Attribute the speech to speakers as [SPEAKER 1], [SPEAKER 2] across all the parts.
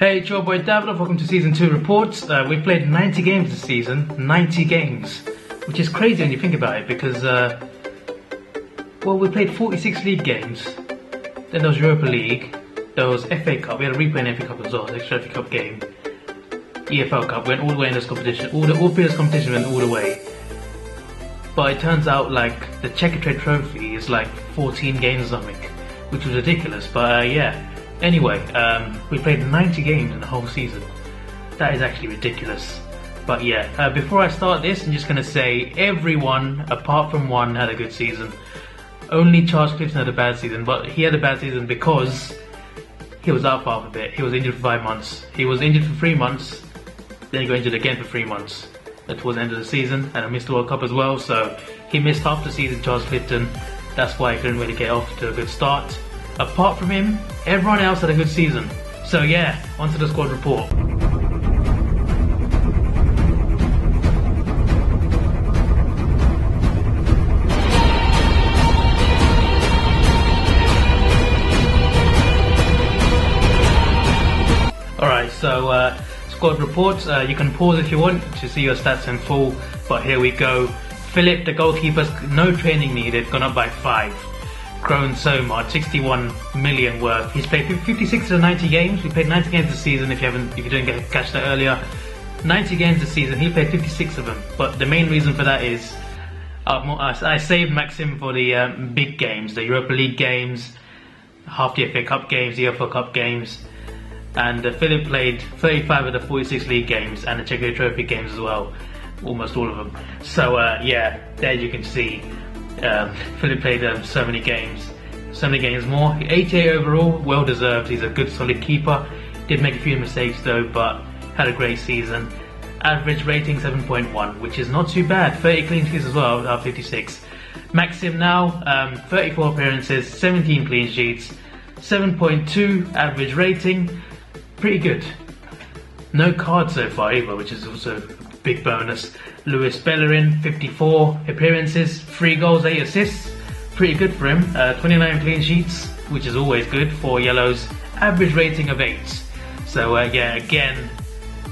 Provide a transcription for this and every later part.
[SPEAKER 1] Hey, it's your boy Davidoff. Welcome to Season 2 reports. We've played 90 games this season, 90 games, which is crazy when you think about it because, well, we played 46 league games, then there was Europa League, there was FA Cup, we had a replay in FA Cup as well, extra FA Cup game, EFL Cup, went all the way in this competition, all previous competition went all the way. But it turns out like the Checkatrade Trophy is like 14 games or something, which was ridiculous, but yeah. Anyway, we played 90 games in the whole season. That is actually ridiculous. But yeah, before I start this, I'm just going to say everyone, apart from one, had a good season. Only Charles Clifton had a bad season, but he had a bad season because he was out for half a bit. He was injured for 5 months. He was injured for 3 months, then he got injured again for 3 months. Towards the end of the season, and I missed the World Cup as well, so he missed half the season, Charles Clifton. That's why he couldn't really get off to a good start. Apart from him, everyone else had a good season. So yeah, onto the squad report. Alright, so squad reports, you can pause if you want to see your stats in full, but here we go. Philip, the goalkeeper's no training needed, gone up by 5. Grown so much, 61 million worth. He's played 56 of 90 games. We played 90 games this season. If you didn't catch that earlier, 90 games this season. He played 56 of them. But the main reason for that is I saved Maxim for the big games, the Europa League games, half the FA Cup games, the EFL Cup games, and Philip played 35 of the 46 league games and the Checkatrade Trophy games as well, almost all of them. So yeah, there you can see. Philip played so many games more. 88 overall, well deserved. He's a good solid keeper. Did make a few mistakes though, but had a great season. Average rating 7.1, which is not too bad. 30 clean sheets as well, out of 56. Maxim now, 34 appearances, 17 clean sheets, 7.2 average rating. Pretty good. No cards so far either, which is also a big bonus. Lewis Bellerin, 54 appearances, 3 goals, 8 assists. Pretty good for him. 29 clean sheets, which is always good. 4 yellows. Average rating of 8. So yeah, again,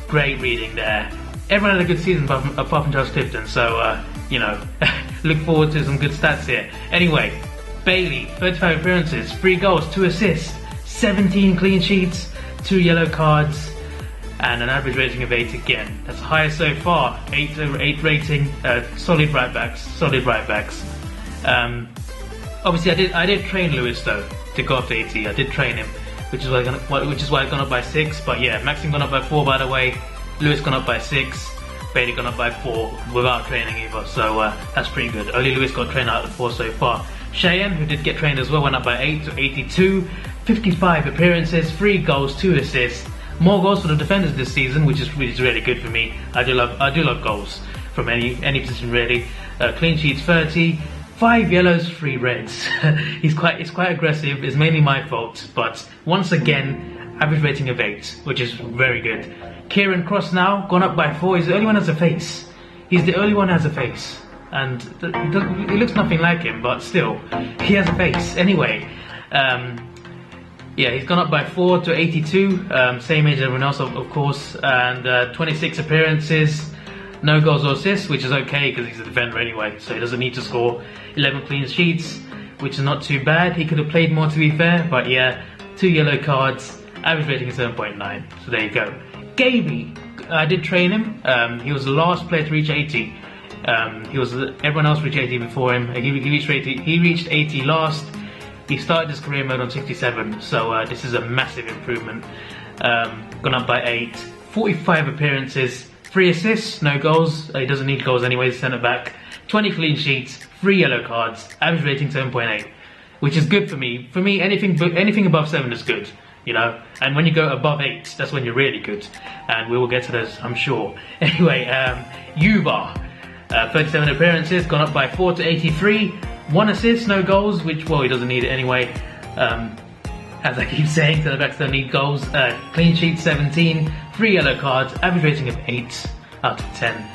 [SPEAKER 1] great reading there. Everyone had a good season apart from Charles Clifton. So you know, look forward to some good stats here. Anyway, Bailey, 35 appearances, 3 goals, 2 assists, 17 clean sheets, 2 yellow cards, and an average rating of 8 again. That's the highest so far. 8 over 8 rating. Solid right backs. Obviously, I did train Lewis though to go up to 80. I did train him, which is why I've gone up by 6. But yeah, Maxim gone up by 4 by the way. Lewis gone up by 6. Bailey gone up by 4 without training either. So that's pretty good. Only Lewis got trained out of the 4 so far. Cheyenne, who did get trained as well, went up by 8 to 82. 55 appearances, 3 goals, 2 assists. More goals for the defenders this season, which is really good for me. I do love goals from any position really. Clean sheets 30, 5 yellows, 3 reds. It's quite aggressive. It's mainly my fault, but once again, average rating of 8, which is very good. Kieran Cross now gone up by 4. He's the only one who has a face. He's the only one who has a face, and it looks nothing like him, but still, he has a face. Anyway. Yeah, he's gone up by 4 to 82, same age as everyone else of course, and 26 appearances, no goals or assists, which is okay because he's a defender anyway, so he doesn't need to score. 11 clean sheets, which is not too bad. He could have played more to be fair, but yeah, 2 yellow cards, average rating is 7.9, so there you go. Gaby, I did train him. He was the last player to reach 80. Everyone else reached 80 before him. He reached 80 last. He started his career mode on 67, so this is a massive improvement. Gone up by 8. 45 appearances, 3 assists, no goals. He doesn't need goals anyway, centre back. 20 clean sheets, 3 yellow cards, average rating 7.8, which is good for me. For me, anything above 7 is good, you know. And when you go above 8, that's when you're really good. And we will get to those, I'm sure. Anyway, Yuba, 37 appearances, gone up by 4 to 83. 1 assist, no goals, which, well, he doesn't need it anyway. As I keep saying, centre backs don't need goals. Clean sheet 17, 3 yellow cards, average rating of 8 out of 10.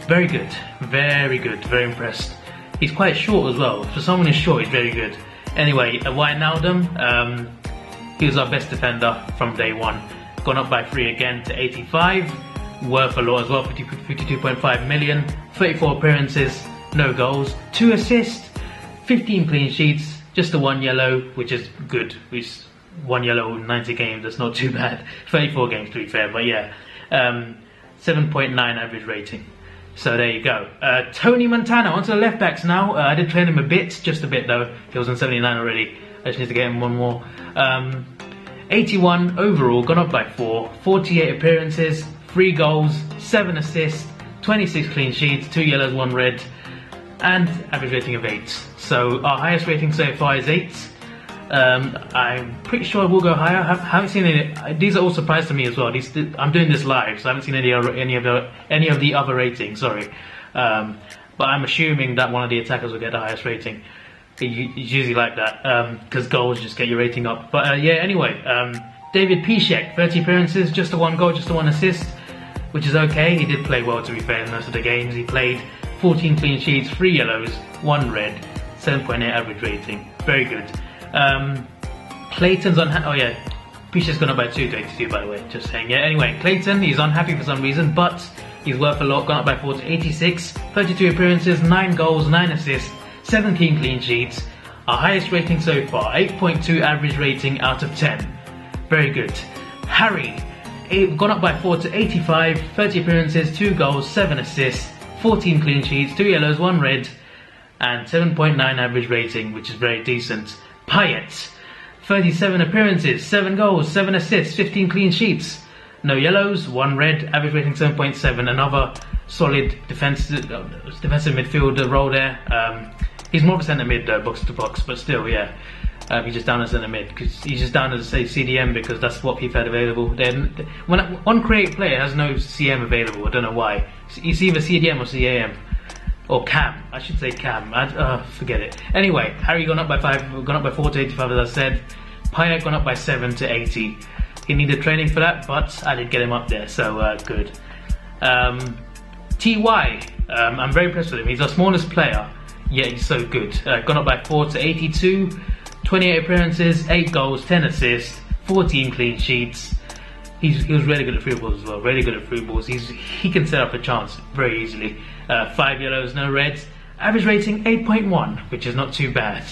[SPEAKER 1] Very good, very impressed. He's quite short as well. For someone who's short, he's very good. Anyway, Wijnaldum, he was our best defender from day one. gone up by 3 again to 85. Worth a lot as well, 52.5 million. 34 appearances, no goals. 2 assists, 15 clean sheets, just the 1 yellow, which is good. Which 1 yellow in 90 games, that's not too bad. 34 games to be fair, but yeah. 7.9 average rating. So there you go. Tony Montana, onto the left backs now. I did train him a bit, just a bit though. He was on 79 already. I just need to get him one more. 81 overall, gone up by 4. 48 appearances, 3 goals, 7 assists, 26 clean sheets, 2 yellows, 1 red, and average rating of 8. So our highest rating so far is 8. I'm pretty sure we'll go higher. I haven't seen any. These are all surprise to me as well. I'm doing this live, so I haven't seen any of the other ratings. Sorry, but I'm assuming that one of the attackers will get the highest rating. It's usually like that because goals just get your rating up. But yeah, anyway, David Piszczek, 30 appearances, just the 1 goal, just the 1 assist, which is okay. He did play well, to be fair, in most of the games. He played 14 clean sheets, 3 yellows, 1 red, 7.8 average rating. Very good. Clayton's oh yeah, Piszczek's gone up by 2 to 82, by the way, just saying. Yeah, anyway, Clayton, he's unhappy for some reason, but he's worth a lot, gone up by 4 to 86, 32 appearances, 9 goals, 9 assists, 17 clean sheets. Our highest rating so far, 8.2 average rating out of 10. Very good. Harry, gone up by 4 to 85, 30 appearances, 2 goals, 7 assists, 14 clean sheets, 2 yellows, 1 red, and 7.9 average rating, which is very decent. Payet, 37 appearances, 7 goals, 7 assists, 15 clean sheets, no yellows, 1 red, average rating 7.7. Another solid defensive midfielder role there. He's more of a centre mid though, box to box, but still, yeah. He's just down as centre mid because he's just down as, say, CDM because that's what FIFA had available. Then when one create player has no CM available, I don't know why. It's either CDM or CAM. Or Cam, I should say Cam. Forget it. Anyway, Harry gone up by 5, gone up by 4 to 85, as I said. Payet gone up by 7 to 80. He needed training for that, but I did get him up there, so good. TY, I'm very impressed with him. He's our smallest player, yet he's so good. Gone up by 4 to 82. 28 appearances, 8 goals, 10 assists, 14 clean sheets. He was really good at through balls as well. Really good at through balls. He can set up a chance very easily. 5 yellows, no reds. Average rating 8.1, which is not too bad.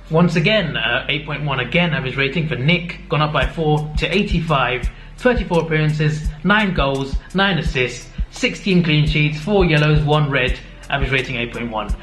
[SPEAKER 1] Once again, 8.1 again average rating for Nick. Gone up by 4 to 85. 34 appearances, 9 goals, 9 assists, 16 clean sheets, 4 yellows, 1 red. Average rating 8.1.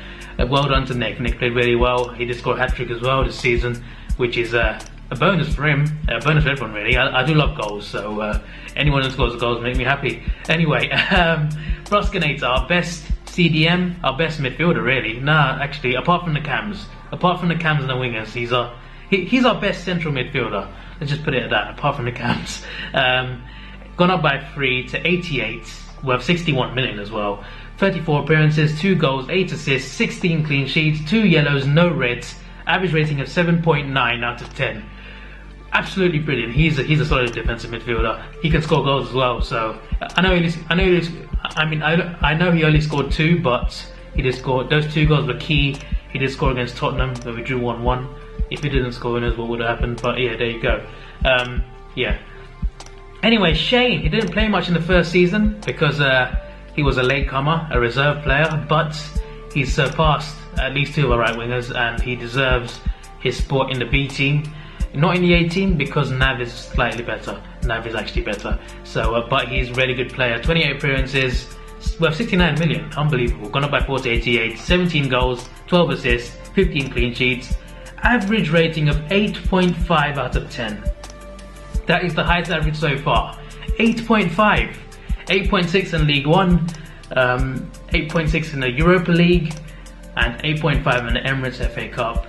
[SPEAKER 1] Well done to Nick. Nick played really well. He did score a hat-trick as well this season, which is a bonus for him, a bonus for everyone really. I do love goals, so anyone who scores goals make me happy. Anyway, Bruskinator, our best CDM, our best midfielder really. Nah, actually, apart from the cams and the wingers, he's our best central midfielder. Let's just put it at that, apart from the cams. Gone up by 3 to 88, worth 61 million as well. 34 appearances, 2 goals, 8 assists, 16 clean sheets, 2 yellows, no reds. Average rating of 7.9 out of 10. Absolutely brilliant. He's a solid defensive midfielder. He can score goals as well. So I know he only scored 2, but he did score. Those 2 goals were key. He did score against Tottenham, but we drew 1-1. If he didn't score, who knows what would have happened? But yeah, there you go. Yeah. Anyway, Shane. He didn't play much in the first season because he was a latecomer, a reserve player, but he's surpassed at least 2 of our right wingers, and he deserves his spot in the B team. Not in the A team because Nav is slightly better. Nav is actually better. So, but he's a really good player. 28 appearances, worth 69 million. Unbelievable. Gone up by 4 to 88. 17 goals, 12 assists, 15 clean sheets. Average rating of 8.5 out of 10. That is the highest average so far. 8.5. 8.6 in League 1, 8.6 in the Europa League, and 8.5 in the Emirates FA Cup,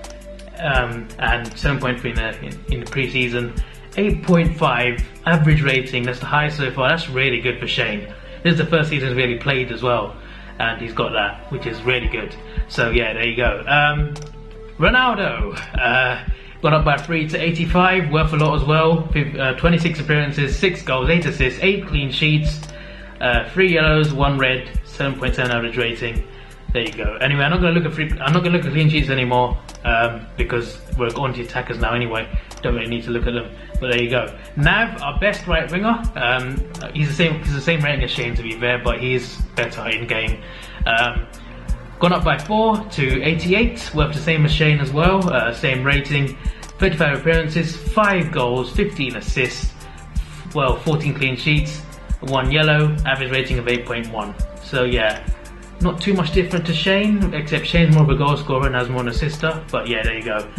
[SPEAKER 1] and 7.3 in the pre-season. 8.5 average rating, that's the highest so far. That's really good for Shane. This is the first season he's really played as well, and he's got that, which is really good. So yeah, there you go. Ronaldo, gone up by 3 to 85, worth a lot as well. 26 appearances, 6 goals, 8 assists, 8 clean sheets, 3 yellows, 1 red, 7.7 average rating. There you go. Anyway, I'm not going to look at clean sheets anymore. because we're on to attackers now anyway. Don't really need to look at them. But there you go. Nav, our best right winger. He's the same rating as Shane, to be fair, but he's better in game. Gone up by 4 to 88, worth the same as Shane as well. Same rating. 35 appearances, 5 goals, 15 assists, well, 14 clean sheets, 1 yellow, average rating of 8.1. So yeah, not too much different to Shane, except Shane's more of a goal scorer and has more an assister. But yeah, there you go.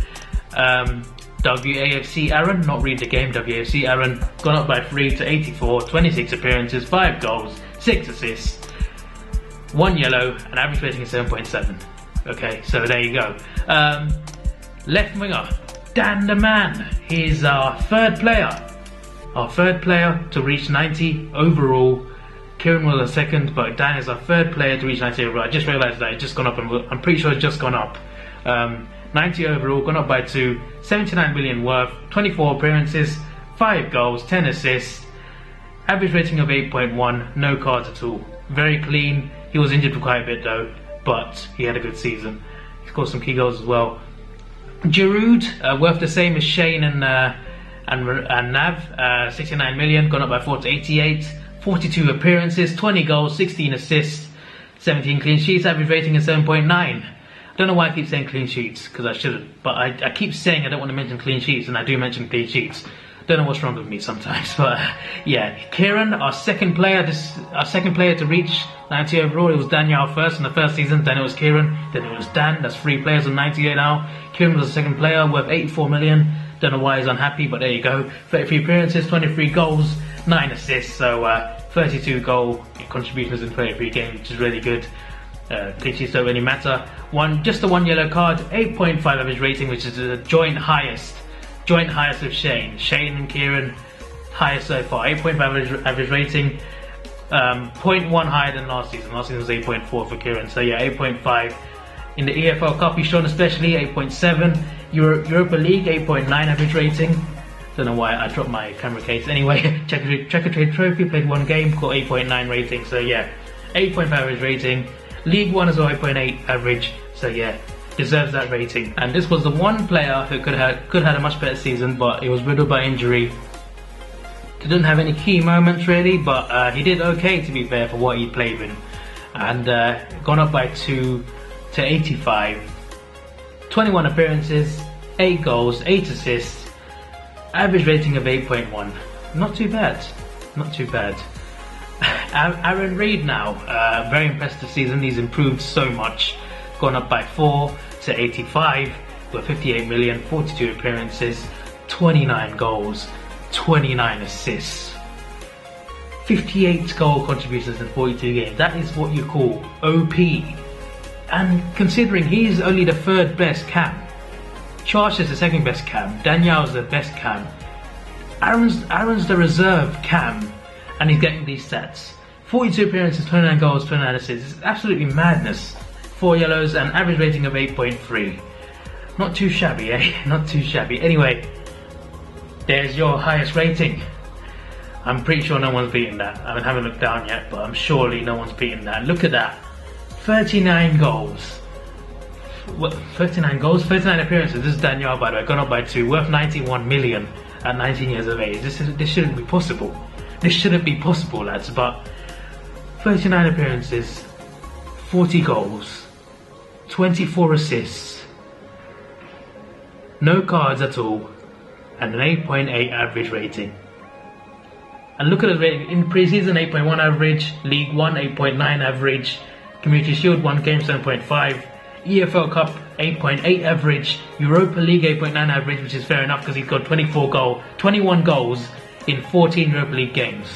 [SPEAKER 1] WAFC Aaron, not read the game, WAFC Aaron, gone up by 3 to 84, 26 appearances, 5 goals, 6 assists, 1 yellow, and average rating is 7.7. Okay, so there you go. Left winger, Dan the Man. He's our third player to reach 90 overall. Kieran was a second, but Dan is our third player to reach 90 overall. I just realised that it's just gone up, and I'm pretty sure it's just gone up. 90 overall, gone up by 2, 79 million worth, 24 appearances, 5 goals, 10 assists, average rating of 8.1, no cards at all. Very clean. He was injured for quite a bit though, but he had a good season. He scored some key goals as well. Giroud, worth the same as Shane and Nav, 69 million, gone up by 4 to 88, 42 appearances, 20 goals, 16 assists, 17 clean sheets, average rating is 7.9. I don't know why I keep saying clean sheets, because I shouldn't, but I keep saying I don't want to mention clean sheets, and I do mention clean sheets. Don't know what's wrong with me sometimes, but yeah. Kieran, our second player to reach 90 overall. It was Daniel first in the first season, then it was Kieran, then it was Dan. That's 3 players on 98 now. Kieran was the second player, worth 84 million. Don't know why he's unhappy, but there you go. 33 appearances, 23 goals, 9 assists, so 32 goal contributions in 33 games, which is really good. Clean sheets don't really matter. Just the 1 yellow card, 8.5 average rating, which is the joint highest with Shane. Shane and Kieran, highest so far. 8.5 average rating, 0.1 higher than last season. Last season was 8.4 for Kieran, so yeah, 8.5. In the EFL Cup, he's shown especially 8.7. Europa League, 8.9 average rating. Don't know why I dropped my camera case. Anyway, Checker Trade Trophy, played 1 game, got 8.9 rating. So yeah, 8.5 average rating. League 1 as well, 8.8 average. So yeah, deserves that rating. And this was the one player who could have had a much better season, but he was riddled by injury. Didn't have any key moments really, but he did okay, to be fair, for what he played with. And gone up by 2 to 85. 21 appearances, 8 goals, 8 assists, average rating of 8.1. Not too bad, not too bad. Aaron Reid now, very impressed this season. He's improved so much. Gone up by 4 to 85 with 58 million, 42 appearances, 29 goals, 29 assists, 58 goal contributions in 42 games. That is what you call OP. And considering he's only the 3rd best cam, Charles is the 2nd best cam, Daniel's the best cam, Aaron's the reserve cam, and he's getting these stats. 42 appearances, 29 goals, 29 assists. It's absolutely madness. 4 yellows and average rating of 8.3. Not too shabby, eh? Not too shabby. Anyway, there's your highest rating. I'm pretty sure no one's beaten that. I haven't looked down yet, but I'm surely no one's beaten that. Look at that. 39 goals. What, 39 goals? 39 appearances. This is Daniel, by the way, gone up by 2, worth 91 million at 19 years of age. This shouldn't be possible. This shouldn't be possible, lads, but 39 appearances, 40 goals, 24 assists, no cards at all, and an 8.8 average rating. And look at the rating. In pre-season, 8.1 average, League 1, 8.9 average, Community Shield 1 game, 7.5, EFL Cup, 8.8 average, Europa League, 8.9 average, which is fair enough because he's got 21 goals in 14 Europa League games.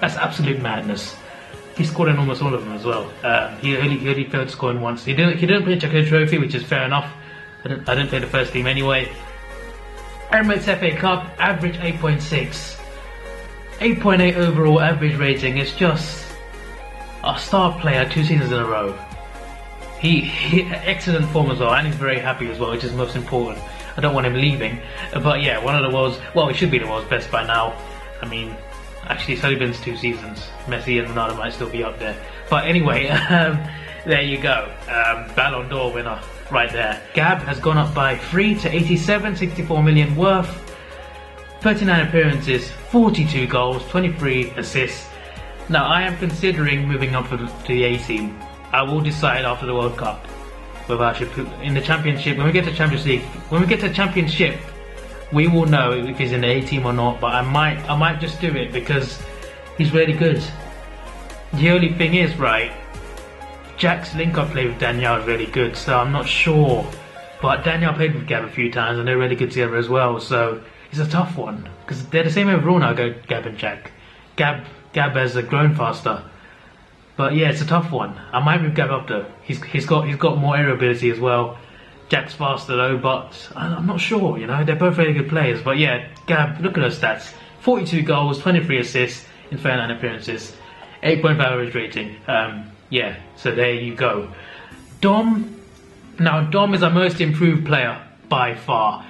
[SPEAKER 1] That's absolute madness. He scored in almost all of them as well. He only failed to score in once. He didn't play Checker Trophy, which is fair enough. I didn't play the first team anyway. Emirates FA Cup, average 8.6. 8.8 overall average rating. It's just a star player 2 seasons in a row. He excellent form as well, and he's very happy as well, which is most important. I don't want him leaving. But yeah, one of the world's, well, he should be the world's best by now. I mean, actually it's only been 2 seasons. Messi and Ronaldo might still be up there. But anyway, there you go. Ballon d'Or winner right there. Gab has gone up by 3 to 87, 64 million worth, 39 appearances, 42 goals, 23 assists. Now I am considering moving up to the A team. I will decide after the World Cup whether I should put in the Championship. When we get to Champions League, when we get to Championship, we will know if he's in the A team or not. But I might just do it because he's really good. The only thing is, right, Jack's link-up play with Daniel is really good, so I'm not sure. But Daniel played with Gab a few times and they're really good together as well, so it's a tough one because they're the same overall now, Gab and Jack. Gab has grown faster, but yeah, it's a tough one. I might move Gab up though. He's got more aerial ability as well. Jack's faster though, but I'm not sure. You know, they're both really good players. But yeah, Gab, look at those stats: 42 goals, 23 assists in 39 appearances, 8.5 average rating. Yeah, so there you go. Dom. Now Dom is our most improved player by far.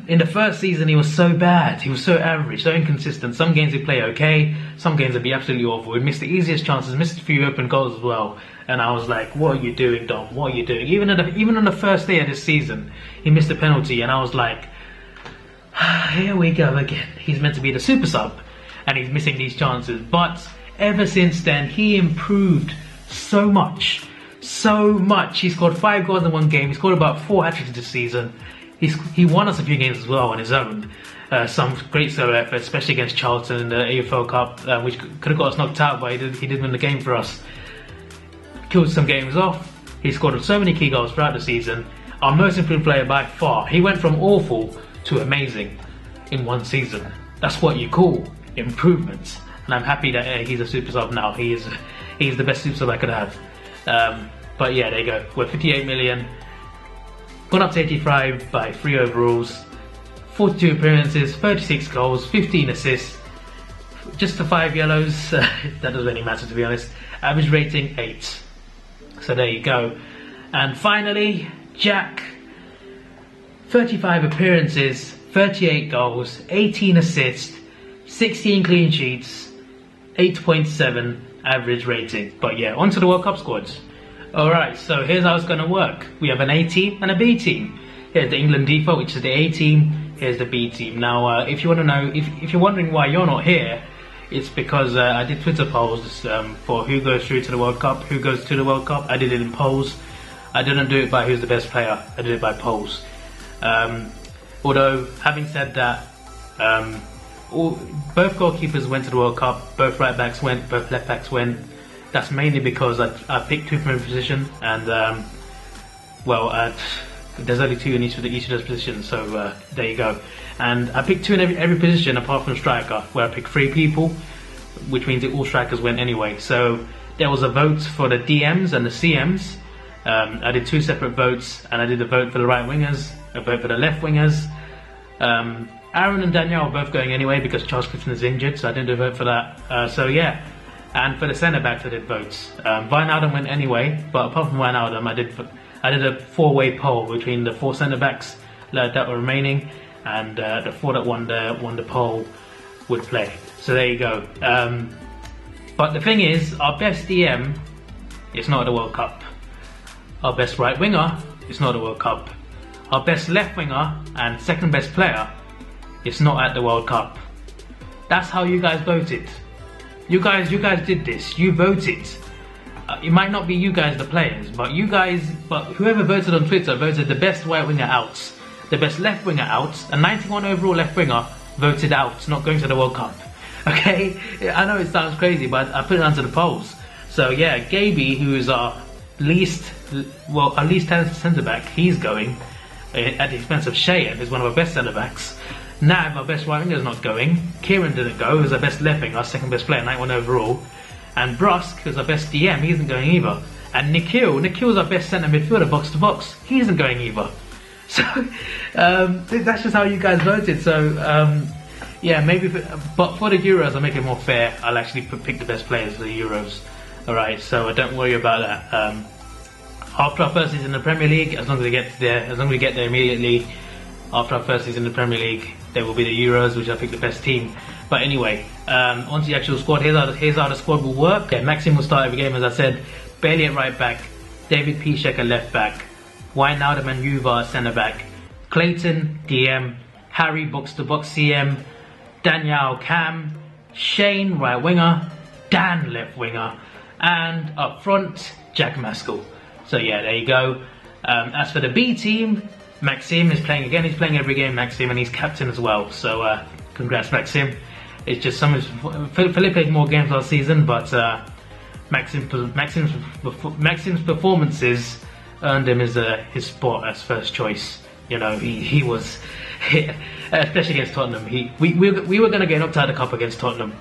[SPEAKER 1] In the first season, he was so bad. He was so average, so inconsistent. Some games he'd play okay, some games he'd be absolutely awful. He'd miss the easiest chances, missed a few open goals as well. And I was like, what are you doing, Dom? What are you doing? Even on the first day of this season, he missed a penalty, and I was like, here we go again. He's meant to be the super sub, and he's missing these chances. But ever since then, he improved so much. So much. He scored 5 goals in one game. He scored about 4 hat-tricks this season. He won us a few games as well on his own. Some great solo efforts, especially against Charlton in the AFL Cup, which could have got us knocked out, but he did win the game for us. Killed some games off. He scored so many key goals throughout the season. Our most improved player by far. He went from awful to amazing in one season. That's what you call improvements. And I'm happy that he's a super sub now. He's the best super sub I could have. But yeah, there you go. We're 58 million. Gone up to 85 by 3 overalls, 42 appearances, 36 goals, 15 assists, just the 5 yellows. That doesn't really matter, to be honest. Average rating 8. So there you go. And finally, Jack, 35 appearances, 38 goals, 18 assists, 16 clean sheets, 8.7 average rating. But yeah, onto the World Cup squads. Alright, so here's how it's going to work. We have an A team and a B team. Here's the England default, which is the A team. Here's the B team. Now, if you want to know, if you're wondering why you're not here, it's because I did Twitter polls for who goes through to the World Cup, who goes to the World Cup. I did it in polls. I didn't do it by who's the best player. I did it by polls. Although, having said that, both goalkeepers went to the World Cup, both right backs went, both left backs went. That's mainly because I picked 2 from every position, and there's only 2 in each of those positions, so there you go. And I picked 2 in every position apart from striker, where I picked 3 people, which means that all strikers went anyway. So there was a vote for the DMs and the CMs. I did 2 separate votes, and I did a vote for the right wingers, a vote for the left wingers. Aaron and Danielle are both going anyway because Charles Clifton is injured, so I didn't do a vote for that. So yeah. And for the centre backs, I did votes. Wijnaldum went anyway, but apart from Wijnaldum, I did a 4-way poll between the 4 centre backs that were remaining, and the 4 that won the poll would play. So there you go. But the thing is, our best DM is not at the World Cup. Our best right winger is not at the World Cup. Our best left winger and second best player is not at the World Cup. That's how you guys voted. You guys did this. You voted. It might not be you guys, the players, but whoever voted on Twitter voted the best right winger out, the best left winger out, a 91 overall left winger voted out, not going to the World Cup. Okay, I know it sounds crazy, but I put it onto the polls. So yeah, Gaby, who is our least talented centre back, he's going at the expense of Shayan, who's one of our best centre backs. Nav, our best right winger, is not going. Kieran didn't go, who's our best left winger, our second best player, 91 overall. And Brusk, who's our best DM, he isn't going either. And Nikhil's our best centre midfielder, box to box, he isn't going either. So that's just how you guys voted. So yeah, but for the Euros, I'll make it more fair. I'll actually pick the best players for the Euros. Alright, so don't worry about that. After our first season in the Premier League, as long as we get there immediately, after our first season in the Premier League, there will be the Euros, which I'll pick the best team. But anyway, onto the actual squad. Here's how the squad will work. Yeah, Maxim will start every game, as I said. Bailey at right back, David Piszczek at left back, Wijnaldum and Juva centre back. Clayton DM. Harry box to box CM. Daniel Cam. Shane right winger. Dan left winger. And up front, Jack Maskell. So yeah, there you go. As for the B team, Maxim is playing again. He's playing every game, Maxim, and he's captain as well. So congrats, Maxim. It's just Philip played more games last season, but Maxim's performances earned him his spot as first choice. You know, he was, especially against Tottenham. We were going to get knocked out of the cup against Tottenham.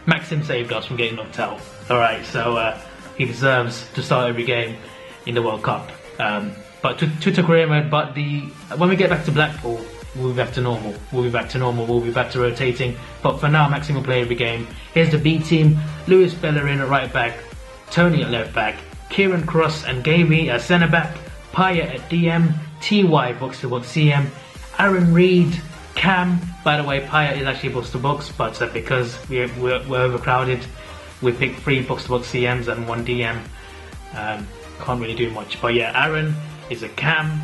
[SPEAKER 1] Maxim saved us from getting knocked out. All right, so he deserves to start every game in the World Cup. But when we get back to Blackpool, we'll be back to normal. We'll be back to rotating. But for now, Maxim will play every game. Here's the B team: Lewis Bellerin at right back, Tony at left back, Kieran Cross and Gaby at centre back, Payet at DM, TY box to box CM, Aaron Reid, Cam. By the way, Payet is actually box to box, but because we're overcrowded, we picked 3 box to box CMs and 1 DM. Can't really do much. But yeah, Aaron is a Cam.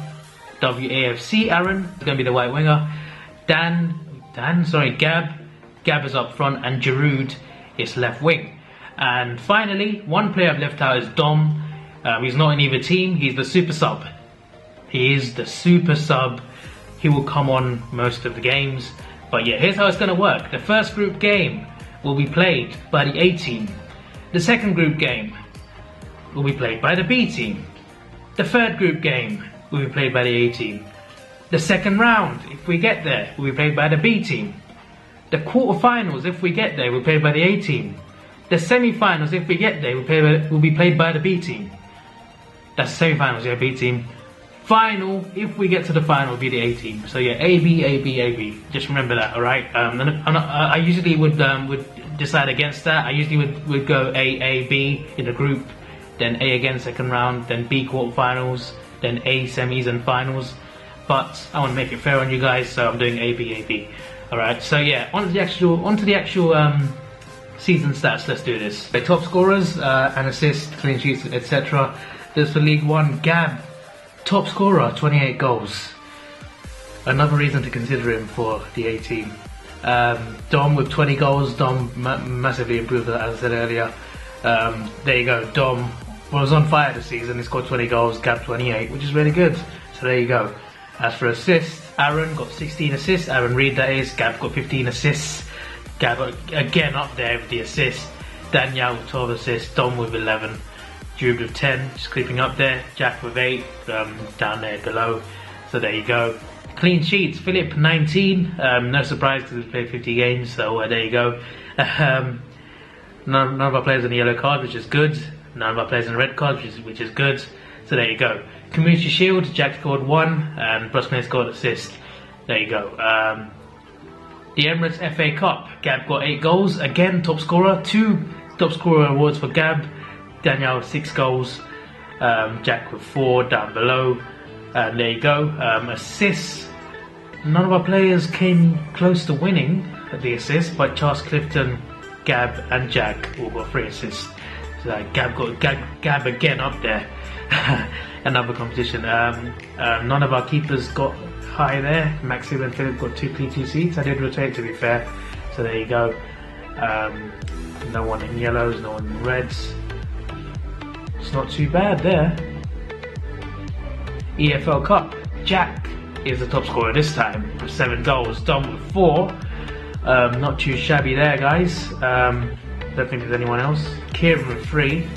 [SPEAKER 1] WAFC Aaron is going to be the right winger. Gab is up front, and Giroud is left wing. And finally, one player I've left out is Dom. He's not in either team. He's the super sub. He is the super sub. He will come on most of the games. But yeah, here's how it's going to work. The first group game will be played by the A team. The second group game will be played by the B team. The third group game will be played by the A team. The second round, if we get there, will be played by the B team. The quarterfinals, if we get there, will be played by the A team. The semi-finals, if we get there, will be played by the B team. That's semi-finals, yeah, B team. Final, if we get to the final, will be the A team. So yeah, A, B, A, B, A, B. Just remember that, alright? I usually would decide against that. I usually would go A, B in the group, then A again second round, then B quarterfinals, then A semis and finals. But I want to make it fair on you guys, so I'm doing A, B, A, B. Alright, so yeah, onto the actual season stats. Let's do this. The top scorers and assists, clean sheets, etc. There's for League One, Gab, top scorer, 28 goals. Another reason to consider him for the A team. Dom with 20 goals. Dom massively improved, as I said earlier. There you go. Dom was on fire this season. He scored 20 goals. Gab 28, which is really good. So there you go. As for assists, Aaron got 16 assists. Aaron Reid, that is. Gab got 15 assists. Gab again up there with the assists. Daniel with 12 assists. Dom with 11. Jude with 10, just creeping up there. Jack with 8, down there below. So there you go. Clean sheets, Philip 19. No surprise because he's played 50 games, so there you go. None of our players in the yellow card, which is good. None of our players in the red card, which is good. So there you go. Community Shield, Jack scored 1 and Brusman scored assist. There you go. The Emirates FA Cup, Gab got 8 goals. Again, top scorer. 2 top scorer awards for Gab. Daniel with 6 goals. Jack with 4 down below. And there you go. Assists. None of our players came close to winning the assists, but Charles Clifton, Gab and Jack all got 3 assists. So Gab got Gab again up there. Another competition. None of our keepers got high there. Maxim and Philip got 2 P2 seats. I did rotate, to be fair. So there you go. No one in yellows, no one in reds. It's not too bad there. EFL Cup. Jack is the top scorer this time with 7 goals. Dom with 4. Not too shabby there, guys. Don't think there's anyone else. Kieran with 3.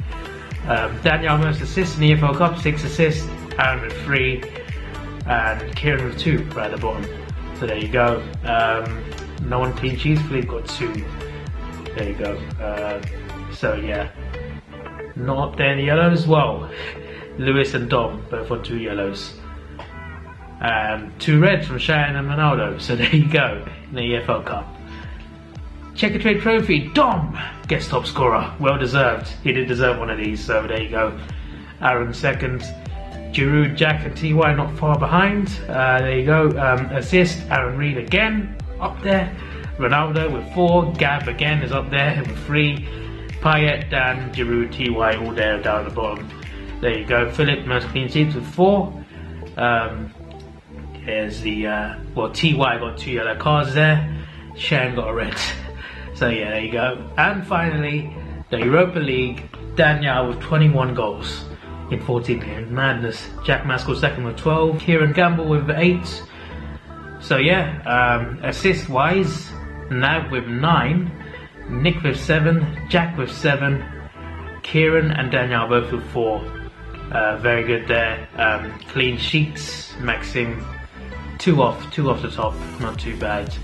[SPEAKER 1] Daniel most assists in the EFL Cup, 6 assists. Aaron with 3. And Kieran with 2 right at the bottom. So there you go. No one clean sheets. Philippe got 2. There you go. So yeah. Not up there in the yellows. Well, Lewis and Dom both on 2 yellows. 2 reds from Cheyenne and Ronaldo. So there you go in the EFL Cup. Checker Trade Trophy. Dom gets top scorer. Well deserved. He did deserve one of these. So there you go. Aaron second. Giroud, Jack and TY not far behind. There you go. Assist. Aaron Reid again up there. Ronaldo with 4. Gab again is up there with 3. Payet, Dan, Giroud, TY all there down at the bottom. There you go. Philip most clean sheets with 4. Here's the well, TY got 2 yellow cards there. Sharon got a red. So yeah, there you go. And finally, the Europa League, Daniel with 21 goals in 14 games. Madness. Jack Maskell second with 12. Kieran Gamble with 8. So yeah, assist wise, Nav with 9. Nick with 7. Jack with 7. Kieran and Daniel both with 4. Very good there. Clean sheets. Maxim 2 off the top. Not too bad.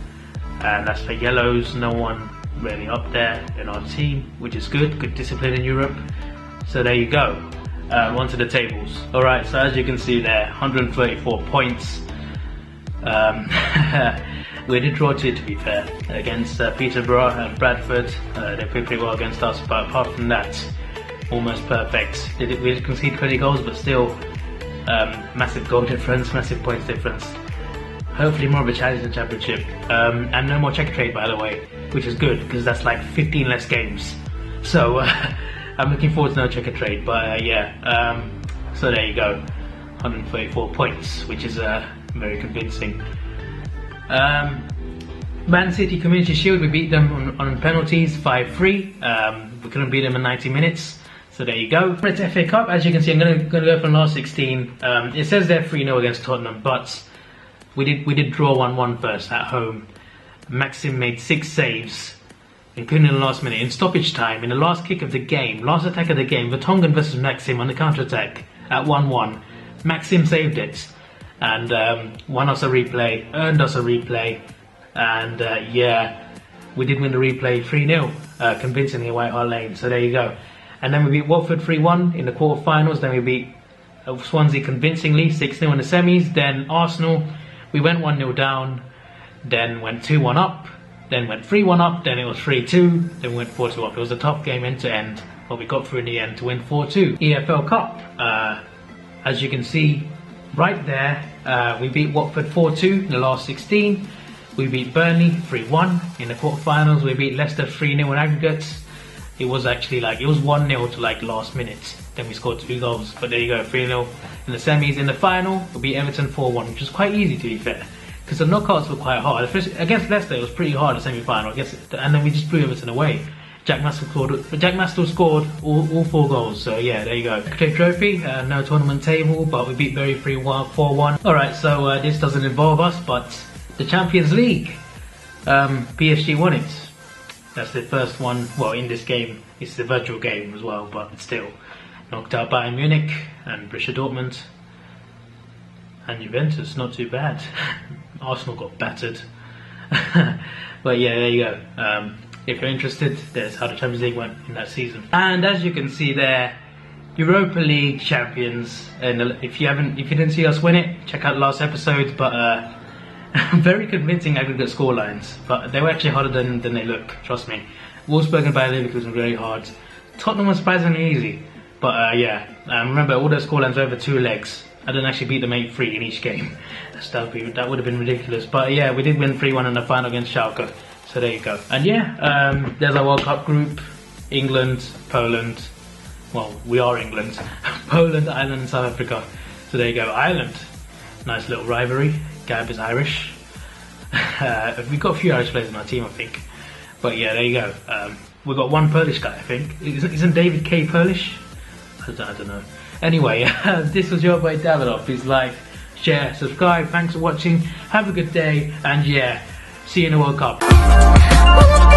[SPEAKER 1] And that's for yellows. No one really up there in our team, which is good. Good discipline in Europe. So there you go. Onto the tables. Alright, so as you can see there, 134 points. We did draw 2, to be fair, against Peterborough and Bradford. They played pretty well against us, but apart from that, almost perfect. We did concede 20 goals, but still massive goal difference, massive points difference. Hopefully more of a challenge in championship. And no more check trade, by the way, which is good because that's like 15 less games. So I'm looking forward to no checker trade. But yeah, so there you go, 134 points, which is very convincing. Man City Community Shield, we beat them on penalties 5-3. We couldn't beat them in 90 minutes. So there you go. It's FA Cup. As you can see, I'm gonna go for the last 16. It says they're 3-0 against Tottenham, but we did draw 1-1 first at home. Maxim made 6 saves, including in the last minute. In stoppage time, in the last kick of the game, last attack of the game, Vertonghen versus Maxim on the counter-attack at 1-1. Maxim saved it and won us a replay, earned us a replay, and yeah, we did win the replay 3-0, convincingly at White Hart Lane. So there you go. And then we beat Watford 3-1 in the quarterfinals. Then we beat Swansea convincingly 6-0 in the semis. Then Arsenal, we went 1-0 down, then went 2-1 up, then went 3-1 up, then it was 3-2, then we went 4-2 up. It was a tough game end to end, but we got through in the end to win 4-2. EFL Cup, as you can see right there, we beat Watford 4-2 in the last 16. We beat Burnley 3-1 in the quarterfinals. We beat Leicester 3-0 in aggregates. It was actually like, it was 1-0 to like last minute. Then we scored 2 goals, but there you go, 3-0 in the semis. In the final, we beat Everton 4-1, which was quite easy to be fair, because the knockouts were quite hard. Against Leicester, it was pretty hard, the semi-final, and then we just blew Everton away. Jack Maskell scored all 4 goals, so yeah, there you go. Okay, trophy, no tournament table, but we beat Bury 4-1. Alright, so this doesn't involve us, but the Champions League, PSG won it. That's the first one, well, in this game. It's the virtual game as well, but still. Knocked out Bayern Munich and Borussia Dortmund and Juventus, not too bad. Arsenal got battered. But yeah, there you go. If you're interested, there's how the Champions League went in that season. And as you can see there, Europa League champions. And if you didn't see us win it, check out the last episode. But very convincing aggregate scorelines, but they were actually harder than they look, trust me. Wolfsburg and Bayer Leverkusen were very hard. Tottenham was surprisingly easy, but yeah, remember all those scorelines were over 2 legs. I didn't actually beat them 8-3 in each game. That would have been ridiculous, but yeah, we did win 3-1 in the final against Schalke, so there you go. And yeah, there's our World Cup group. England, Poland, well, we are England, Poland, Ireland and South Africa, so there you go. Ireland, nice little rivalry. Gab is Irish. We've got a few Irish players in our team, I think. But yeah, there you go. We've got 1 Polish guy, I think. Isn't David K Polish? I don't know. Anyway, this was your boy Davidoff. Please like, share, subscribe. Thanks for watching. Have a good day. And yeah, see you in the World Cup.